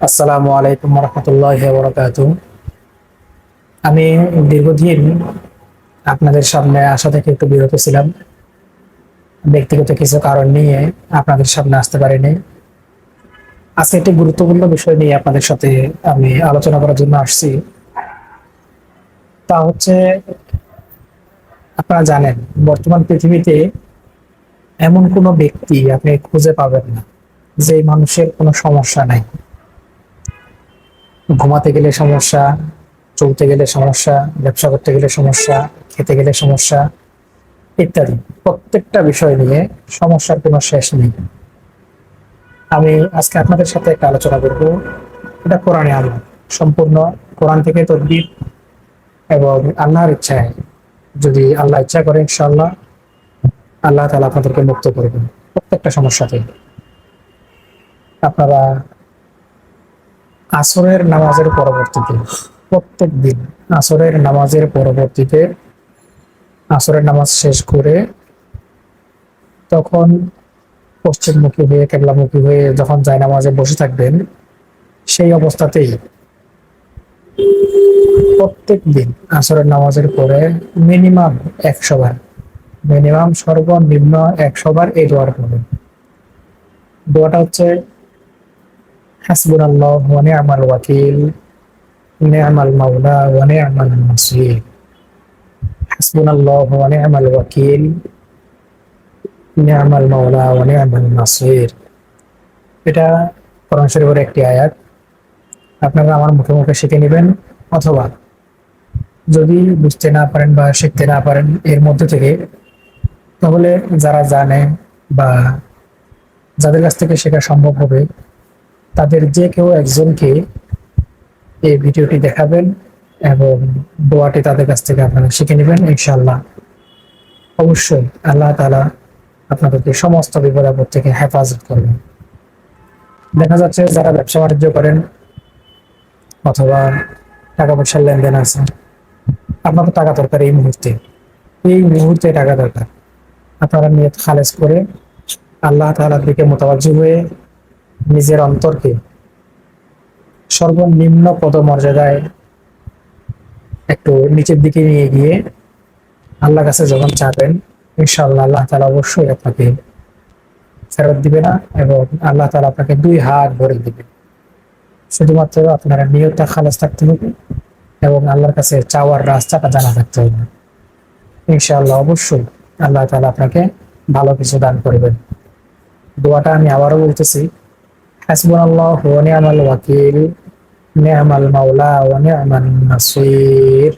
আসসালামু আলাইকুম রহমতুল্লাহ বরকাতুহ। আমি দীর্ঘদিন আপনাদের সামনে আসা থেকে একটু বিরত ছিলাম। ব্যক্তিগত কিছু কারণ নিয়ে আপনাদের সামনে আসতে পারিনি। আজকে একটি গুরুত্বপূর্ণ বিষয় নিয়ে আপনাদের সাথে আমি আলোচনা করার জন্য আসছি। তা হচ্ছে, আপনারা জানেন বর্তমান পৃথিবীতে এমন কোনো ব্যক্তি আপনি খুঁজে পাবেন না যে মানুষের কোনো সমস্যা নাই। ঘুমাতে গেলে সমস্যা, চলতে গেলে সমস্যা, ব্যবসা করতে গেলে সমস্যা, খেতে গেলে সমস্যা ইত্যাদি প্রত্যেকটা বিষয় নিয়ে সমস্যার কোনো শেষ নেই। আমি আজকে আপনাদের সাথে একটা আলোচনা করব। এটা কোরআনে আল্লাহ, সম্পূর্ণ কোরআন থেকে তদবির, এবং আল্লাহর ইচ্ছায়, যদি আল্লাহ ইচ্ছা করে ইনশাআল্লাহ আল্লাহ তাআলা আপনাদেরকে মুক্ত করবেন প্রত্যেকটা সমস্যা থেকে। আপনারা আসরের নামাজের পরবর্তীতে, প্রত্যেক দিন আসরের নামাজের পরবর্তীতে, আসরের নামাজ শেষ করে তখন পশ্চিমমুখী হয়ে, কেবলামুখী হয়ে যখন জায়নামাজে বসে থাকবেন, সেই অবস্থাতেই প্রত্যেক দিন আসরের নামাজের পরে মিনিমাম 100 বার, মিনিমাম সর্বনিম্ন 100 বার এই দোয়াটা পড়বেন। দোয়াটা হচ্ছে হাসবুনাল্লাহু ওয়া নি'মাল ওয়াকিল, নি'মাল মাওলা ওয়া নি'মান নাসির। হাসবুনাল্লাহু ওয়া নি'মাল ওয়াকিল, নি'মাল মাওলা ওয়া নি'মান নাসির। এটা কোরআন শরীফের একটি আয়াত। আপনারা আমার মুখে মুখে শিখে নেবেন, অথবা যদি বুঝতে না পারেন বা শিখতে না পারেন এর মধ্যে থেকে, তাহলে যারা জানে বা যাদের কাছ থেকে শেখা সম্ভব হবে তাদের যে কেউ একজনকে এই ভিডিওটি দেখাবেন এবং দোয়াটি তাদের কাছ থেকে আপনারা শিখে নেবেন। ইনশাআল্লাহ অবশ্যই আল্লাহ তাআলা আপনাদেরকে সমস্ত বিপদ আপদ থেকে হেফাজত করবেন। দেখা যাচ্ছে যারা ব্যবসা বাণিজ্য করেন অথবা টাকা পয়সার লেনদেন আছে, আপনার তো টাকা দরকার এই মুহূর্তে, এই মুহূর্তে টাকা দরকার। আপনারা নিয়ত খালেজ করে আল্লাহ তাআলার দিকে মোতাবাজ্জি হয়ে নিজের অন্তরকে সর্বনিম্ন পদমর্যাদায় একটু নিচের দিকে নিয়ে গিয়ে আল্লাহর কাছে যখন চাবেন, ইনশাআল্লাহ আল্লাহ তাআলা অবশ্যই আপনাকে ফেরত দিবে না, এবং আল্লাহ তাআলা আপনাকে 2 হাত ভরে দিবে। শুধুমাত্র আপনারা নিয়তটা খালেজ থাকতে হবে এবং আল্লাহর কাছে চাওয়ার রাস্তাটা জানা থাকতে হবে। ইনশাআল্লাহ অবশ্যই আল্লাহ তাআলা আপনাকে ভালো কিছু দান করবেন। দোয়াটা আমি আবারও বলতেছি, হাসবুনাল্লাহু ওয়া নি'মাল ওয়াকিল, নি'মাল মাওলা ওয়া নি'মান নাসির।